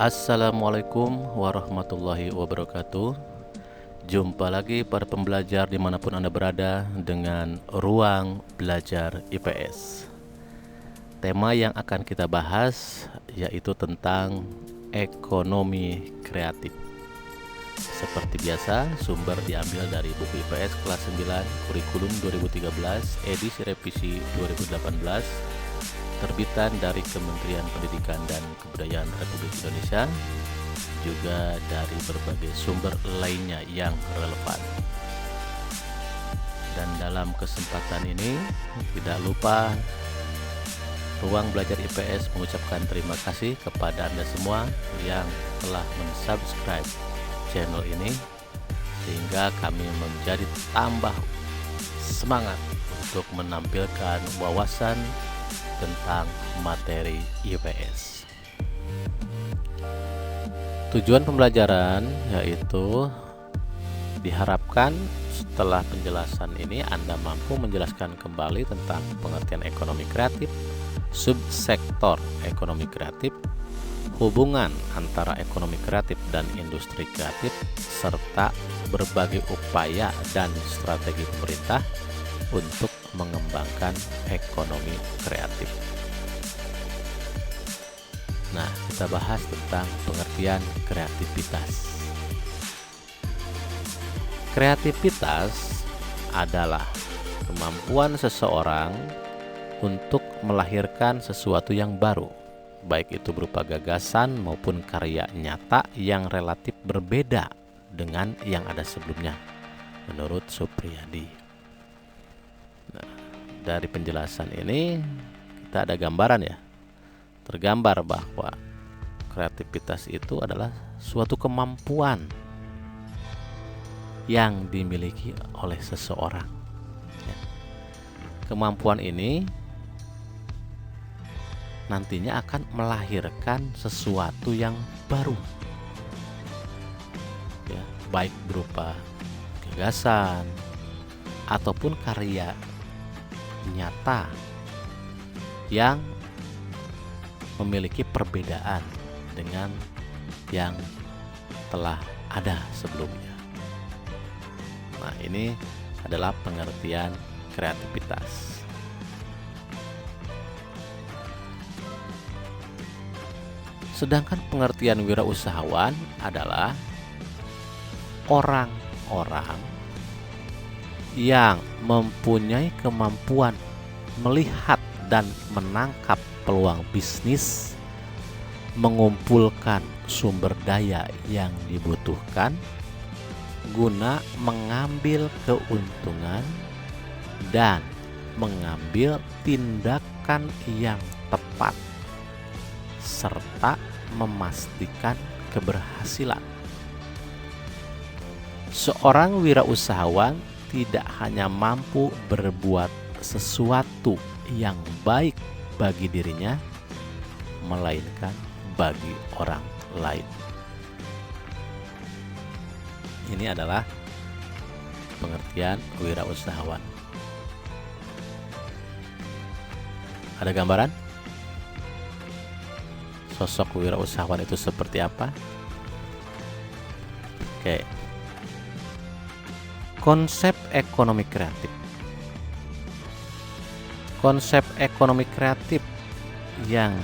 Assalamualaikum warahmatullahi wabarakatuh. Jumpa lagi para pembelajar dimanapun Anda berada dengan Ruang Belajar IPS. Tema yang akan kita bahas yaitu tentang ekonomi kreatif. Seperti biasa, sumber diambil dari buku IPS kelas 9 kurikulum 2013 edisi revisi 2018, terbitan dari Kementerian Pendidikan dan Kebudayaan Republik Indonesia, juga dari berbagai sumber lainnya yang relevan. Dan dalam kesempatan ini tidak lupa Ruang Belajar IPS mengucapkan terima kasih kepada Anda semua yang telah mensubscribe channel ini, sehingga kami menjadi tambah semangat untuk menampilkan wawasan tentang materi IPS. Tujuan pembelajaran yaitu diharapkan setelah penjelasan ini Anda mampu menjelaskan kembali tentang pengertian ekonomi kreatif, subsektor ekonomi kreatif, hubungan antara ekonomi kreatif dan industri kreatif, serta berbagai upaya dan strategi pemerintah untuk mengembangkan ekonomi kreatif. Nah, kita bahas tentang pengertian kreativitas. Kreativitas adalah kemampuan seseorang untuk melahirkan sesuatu yang baru, baik itu berupa gagasan maupun karya nyata yang relatif berbeda dengan yang ada sebelumnya, menurut Supriyadi. Nah, dari penjelasan ini kita ada gambaran ya. Tergambar bahwa kreativitas itu adalah suatu kemampuan yang dimiliki oleh seseorang. Ya. Kemampuan ini nantinya akan melahirkan sesuatu yang baru. Ya, baik berupa gagasan ataupun karya nyata yang memiliki perbedaan dengan yang telah ada sebelumnya. Nah, ini adalah pengertian kreativitas. Sedangkan pengertian wirausahawan adalah orang-orang yang mempunyai kemampuan melihat dan menangkap peluang bisnis, mengumpulkan sumber daya yang dibutuhkan guna mengambil keuntungan dan mengambil tindakan yang tepat serta memastikan keberhasilan. Seorang wirausahawan tidak hanya mampu berbuat sesuatu yang baik bagi dirinya, melainkan bagi orang lain. Ini adalah pengertian wirausahawan. Ada gambaran? Sosok wirausahawan itu seperti apa? Oke. Konsep ekonomi kreatif. Konsep ekonomi kreatif yang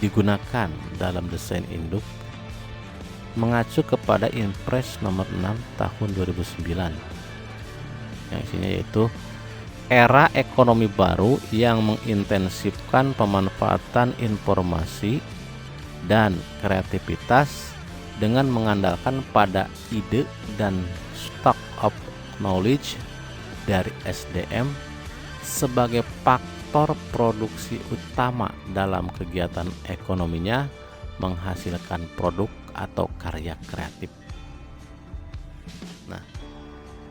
digunakan dalam desain induk mengacu kepada Impres nomor 6 tahun 2009, yang isinya yaitu era ekonomi baru yang mengintensifkan pemanfaatan informasi dan kreativitas dengan mengandalkan pada ide dan stock of knowledge dari SDM sebagai faktor produksi utama dalam kegiatan ekonominya menghasilkan produk atau karya kreatif. Nah,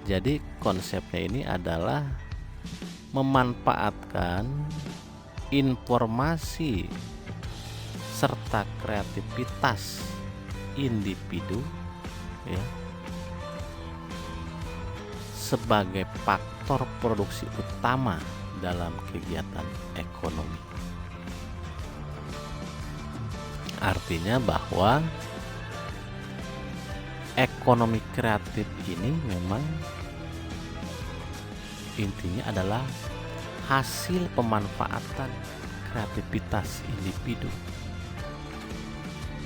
jadi konsepnya ini adalah memanfaatkan informasi serta kreativitas individu ya sebagai faktor produksi utama dalam kegiatan ekonomi. Artinya bahwa ekonomi kreatif ini memang intinya adalah hasil pemanfaatan kreativitas individu.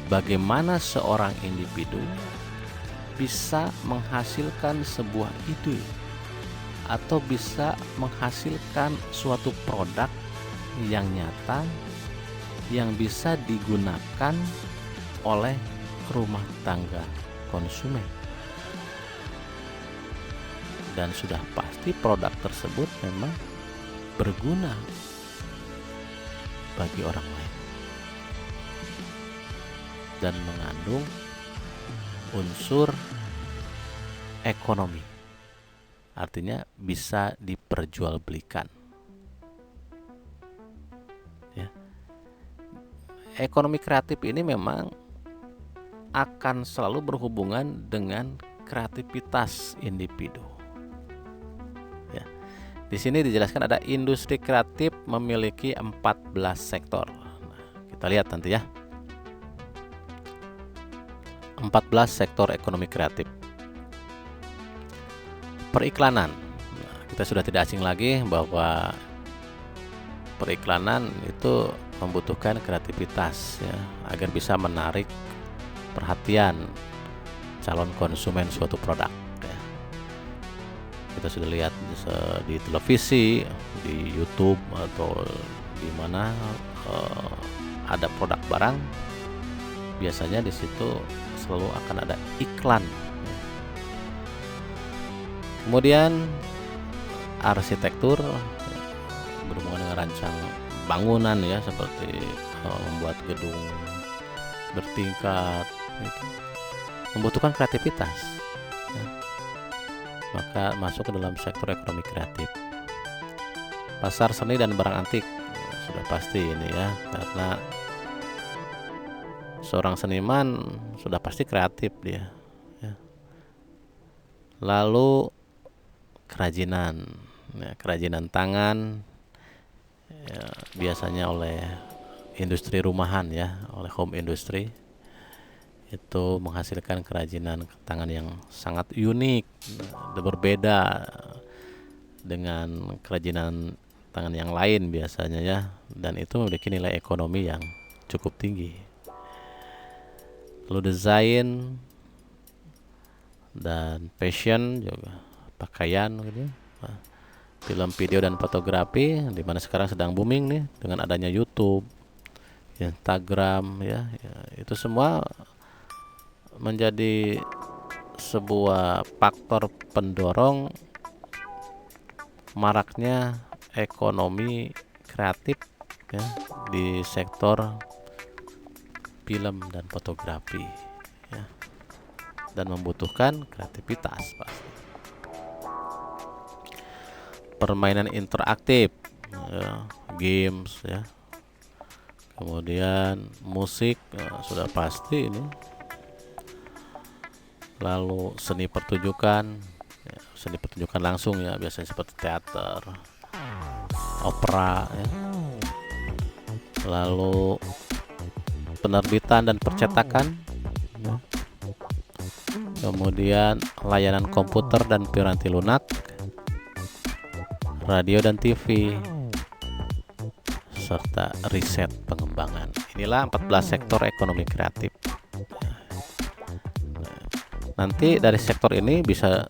Bagaimana seorang individu bisa menghasilkan sebuah ide atau bisa menghasilkan suatu produk yang nyata yang bisa digunakan oleh rumah tangga konsumen. Dan sudah pasti produk tersebut memang berguna bagi orang lain dan mengandung unsur ekonomi, artinya bisa diperjualbelikan ya. Ekonomi kreatif ini memang akan selalu berhubungan dengan kreativitas individu ya. Di sini dijelaskan ada industri kreatif memiliki 14 sektor. Nah, kita lihat nanti ya. 14 sektor ekonomi kreatif. Periklanan. Nah, kita sudah tidak asing lagi bahwa periklanan itu membutuhkan kreativitas ya, agar bisa menarik perhatian calon konsumen suatu produk ya. Kita sudah lihat di televisi, di YouTube atau di mana ada produk barang, biasanya di situ selalu akan ada iklan. Kemudian arsitektur berhubungan dengan rancang bangunan ya, seperti membuat gedung bertingkat itu membutuhkan kreativitas ya. Maka masuk ke dalam sektor ekonomi kreatif. Pasar seni dan barang antik sudah pasti ini ya, karena seorang seniman sudah pasti kreatif dia ya. Lalu kerajinan ya, kerajinan tangan ya, biasanya oleh industri rumahan ya, oleh home industry, itu menghasilkan kerajinan tangan yang sangat unik, berbeda dengan kerajinan tangan yang lain biasanya ya, dan itu memiliki nilai ekonomi yang cukup tinggi. Lalu desain dan fashion juga, pakaian gitu. Nah, film, video dan fotografi, di mana sekarang sedang booming nih dengan adanya YouTube, Instagram ya, itu semua menjadi sebuah faktor pendorong maraknya ekonomi kreatif ya di sektor film dan fotografi ya, dan membutuhkan kreativitas pasti. Permainan interaktif ya, games ya, kemudian musik ya, sudah pasti ini. Lalu seni pertunjukan ya, seni pertunjukan langsung ya, biasanya seperti teater, opera ya. Lalu penerbitan dan percetakan ya. Kemudian layanan komputer dan piranti lunak, radio dan TV, serta riset pengembangan. Inilah 14 sektor ekonomi kreatif. Nanti dari sektor ini bisa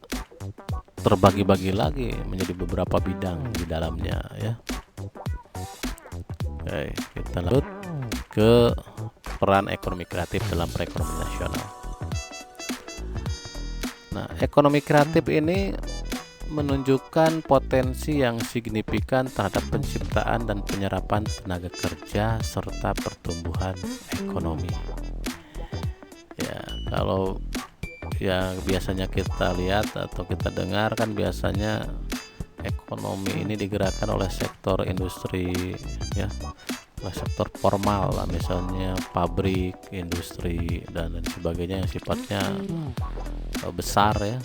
terbagi-bagi lagi menjadi beberapa bidang di dalamnya ya. Oke, kita lanjut ke peran ekonomi kreatif dalam perekonomian nasional. Nah, ekonomi kreatif ini menunjukkan potensi yang signifikan terhadap penciptaan dan penyerapan tenaga kerja serta pertumbuhan ekonomi. Ya, kalau yang biasanya kita lihat atau kita dengar kan biasanya ekonomi ini digerakkan oleh sektor industri ya, oleh sektor formal lah, misalnya pabrik, industri dan sebagainya yang sifatnya besar ya,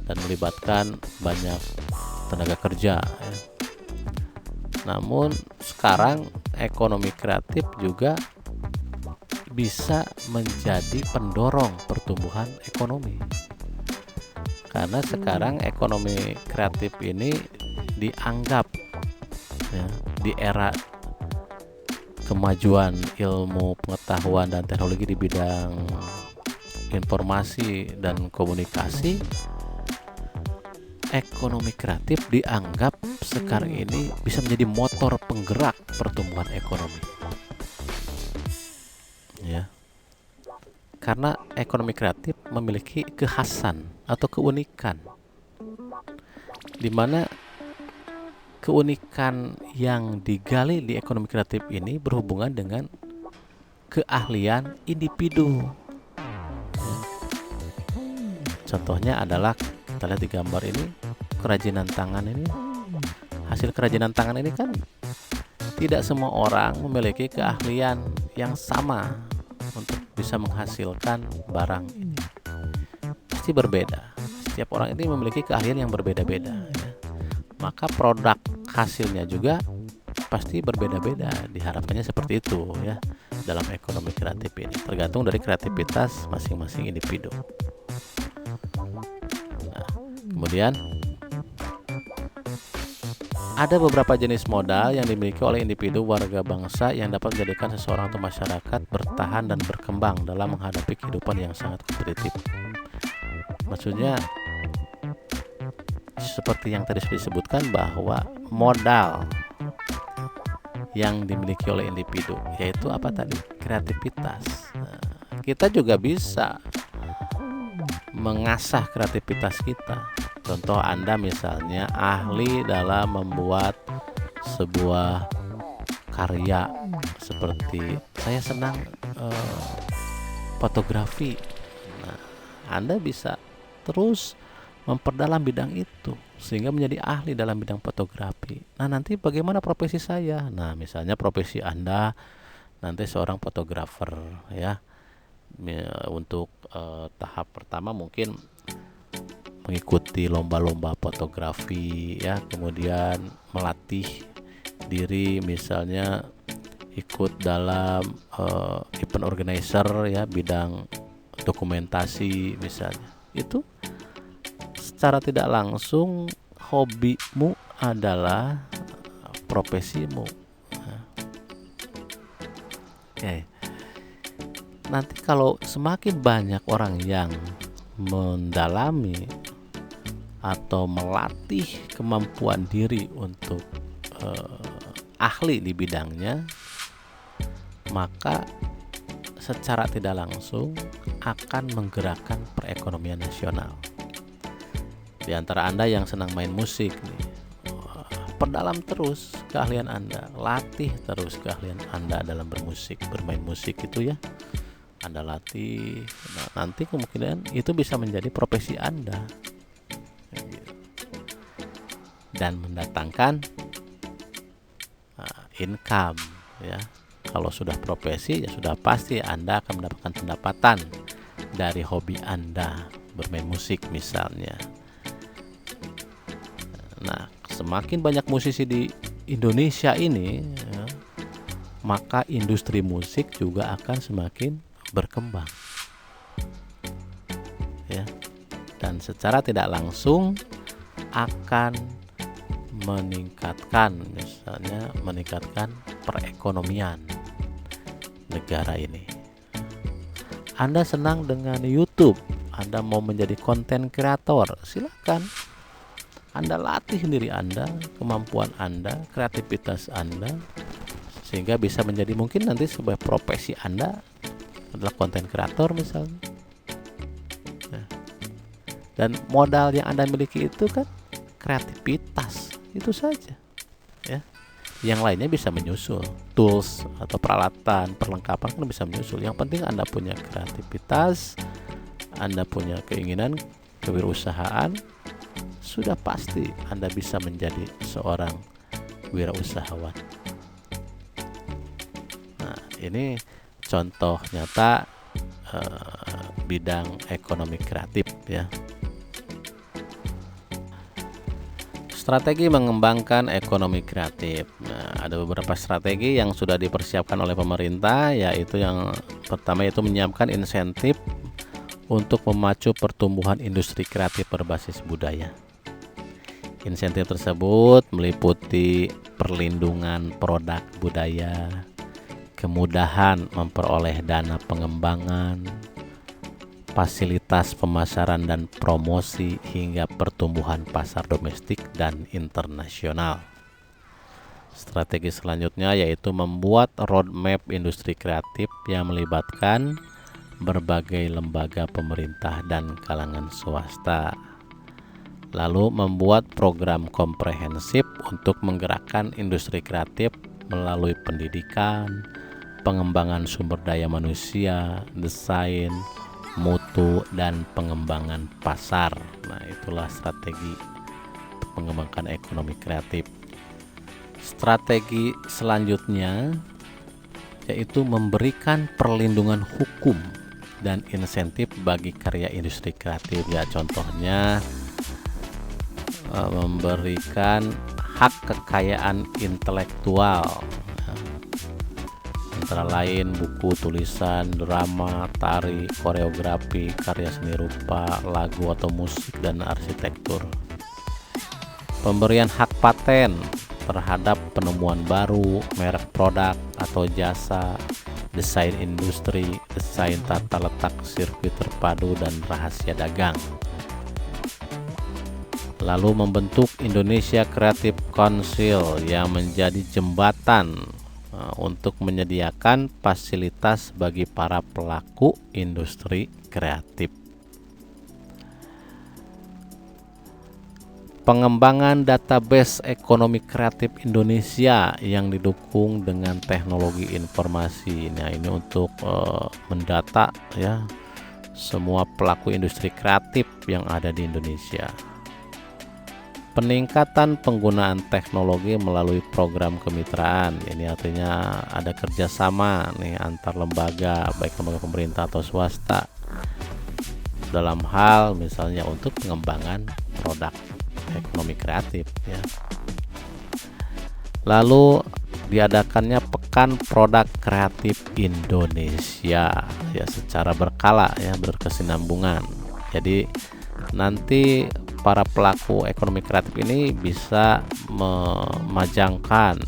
dan melibatkan banyak tenaga kerja ya. Namun sekarang ekonomi kreatif juga bisa menjadi pendorong pertumbuhan ekonomi. Karena sekarang ekonomi kreatif ini dianggap, ya, di era kemajuan ilmu pengetahuan dan teknologi di bidang informasi dan komunikasi, ekonomi kreatif dianggap sekarang ini bisa menjadi motor penggerak pertumbuhan ekonomi. Ya. Karena ekonomi kreatif memiliki kekhasan atau keunikan, di mana keunikan yang digali di ekonomi kreatif ini berhubungan dengan keahlian individu. Contohnya adalah kita lihat di gambar ini, kerajinan tangan ini. Hasil kerajinan tangan ini kan tidak semua orang memiliki keahlian yang sama untuk bisa menghasilkan barang ini. Pasti berbeda. Setiap orang ini memiliki keahlian yang berbeda-beda, ya. Maka produk hasilnya juga pasti berbeda-beda. Diharapkannya seperti itu, ya, dalam ekonomi kreatif ini. Tergantung dari kreativitas masing-masing individu. Nah, kemudian ada beberapa jenis modal yang dimiliki oleh individu warga bangsa yang dapat menjadikan seseorang atau masyarakat bertahan dan berkembang dalam menghadapi kehidupan yang sangat kompetitif. Maksudnya seperti yang tadi sudah disebutkan, bahwa modal yang dimiliki oleh individu yaitu apa tadi? Kreativitas. Nah, kita juga bisa mengasah kreativitas kita. Contoh, Anda misalnya ahli dalam membuat sebuah karya, seperti saya senang fotografi. Nah, Anda bisa terus memperdalam bidang itu sehingga menjadi ahli dalam bidang fotografi. Nah, nanti bagaimana profesi saya? Nah, misalnya profesi Anda nanti seorang fotografer, ya. Untuk tahap pertama mungkin mengikuti lomba-lomba fotografi, ya, kemudian melatih diri, misalnya ikut dalam event organizer, ya, bidang dokumentasi misalnya. Itu secara tidak langsung hobimu adalah profesimu. Oke. Nanti kalau semakin banyak orang yang mendalami atau melatih kemampuan diri untuk ahli di bidangnya, maka secara tidak langsung akan menggerakkan perekonomian nasional. Di antara Anda yang senang main musik nih, perdalam terus keahlian Anda, latih terus keahlian Anda dalam bermain musik itu, ya. Anda latih, nah, nanti kemungkinan itu bisa menjadi profesi Anda, dan mendatangkan income, ya. Kalau sudah profesi, ya sudah pasti Anda akan mendapatkan pendapatan dari hobi Anda bermain musik misalnya. Nah, semakin banyak musisi di Indonesia ini, ya, maka industri musik juga akan semakin berkembang, ya, dan secara tidak langsung akan meningkatkan perekonomian negara ini. Anda senang dengan YouTube, Anda mau menjadi konten kreator, silakan. Anda latih diri Anda, kemampuan Anda, kreativitas Anda, sehingga bisa menjadi mungkin nanti sebuah profesi Anda adalah konten kreator misalnya. Nah, dan modal yang Anda miliki itu kan kreativitas, itu saja, ya. Yang lainnya bisa menyusul, tools atau peralatan, perlengkapan kan bisa menyusul. Yang penting Anda punya kreativitas, Anda punya keinginan, kewirausahaan, sudah pasti Anda bisa menjadi seorang wirausahawan. Nah, ini contoh nyata bidang ekonomi kreatif, ya. Strategi mengembangkan ekonomi kreatif. Nah, ada beberapa strategi yang sudah dipersiapkan oleh pemerintah, yaitu yang Pertama yaitu menyiapkan insentif untuk memacu pertumbuhan industri kreatif berbasis budaya. Insentif tersebut meliputi perlindungan produk budaya, kemudahan memperoleh dana pengembangan, fasilitas pemasaran dan promosi, hingga pertumbuhan pasar domestik dan internasional. Strategi selanjutnya yaitu membuat roadmap industri kreatif yang melibatkan berbagai lembaga pemerintah dan kalangan swasta. Lalu membuat program komprehensif untuk menggerakkan industri kreatif melalui pendidikan, pengembangan sumber daya manusia, desain, mutu, dan pengembangan pasar. Nah, itulah strategi untuk mengembangkan ekonomi kreatif. Strategi selanjutnya yaitu memberikan perlindungan hukum dan insentif bagi karya industri kreatif. Ya, contohnya memberikan hak kekayaan intelektual, antara lain buku, tulisan, drama, tari, koreografi, karya seni rupa, lagu atau musik, dan arsitektur. Pemberian hak paten terhadap penemuan baru, merek produk atau jasa, desain industri, desain tata letak sirkuit terpadu, dan rahasia dagang. Lalu membentuk Indonesia Creative Council yang menjadi jembatan untuk menyediakan fasilitas bagi para pelaku industri kreatif. Pengembangan database ekonomi kreatif Indonesia yang didukung dengan teknologi informasi. Nah, ini untuk mendata ya semua pelaku industri kreatif yang ada di Indonesia. Peningkatan penggunaan teknologi melalui program kemitraan. Ini artinya ada kerjasama nih antar lembaga, baik lembaga pemerintah atau swasta, dalam hal misalnya untuk pengembangan produk ekonomi kreatif ya. Lalu diadakannya Pekan Produk Kreatif Indonesia ya, secara berkala ya, berkesinambungan. Jadi nanti para pelaku ekonomi kreatif ini bisa memajangkan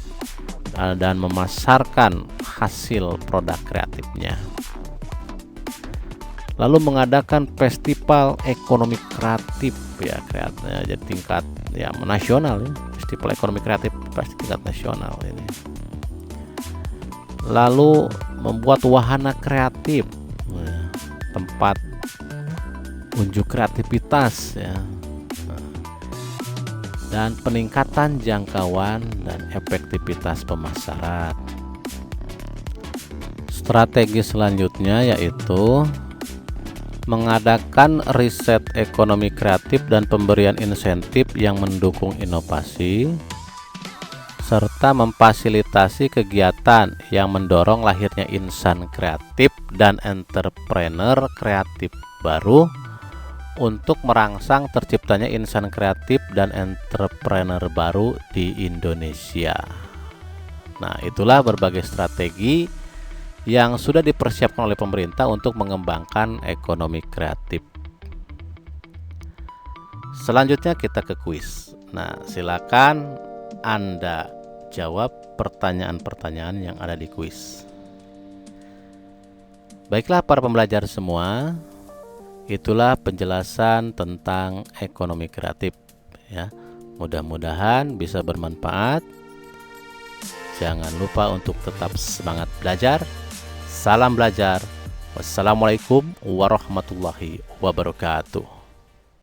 dan memasarkan hasil produk kreatifnya. Lalu mengadakan festival ekonomi kreatif ya, jadi tingkat ya nasional ya, festival ekonomi kreatif pasti tingkat nasional ini. Lalu membuat wahana kreatif, tempat unjuk kreativitas ya, dan peningkatan jangkauan dan efektivitas pemasaran. Strategi selanjutnya yaitu mengadakan riset ekonomi kreatif dan pemberian insentif yang mendukung inovasi, serta memfasilitasi kegiatan yang mendorong lahirnya insan kreatif dan entrepreneur kreatif baru untuk merangsang terciptanya insan kreatif dan entrepreneur baru di Indonesia. Nah, itulah berbagai strategi yang sudah dipersiapkan oleh pemerintah untuk mengembangkan ekonomi kreatif. Selanjutnya kita ke kuis. Nah, silakan Anda jawab pertanyaan-pertanyaan yang ada di kuis. Baiklah para pembelajar semua, itulah penjelasan tentang ekonomi kreatif ya. Mudah-mudahan bisa bermanfaat. Jangan lupa untuk tetap semangat belajar. Salam belajar. Wassalamualaikum warahmatullahi wabarakatuh.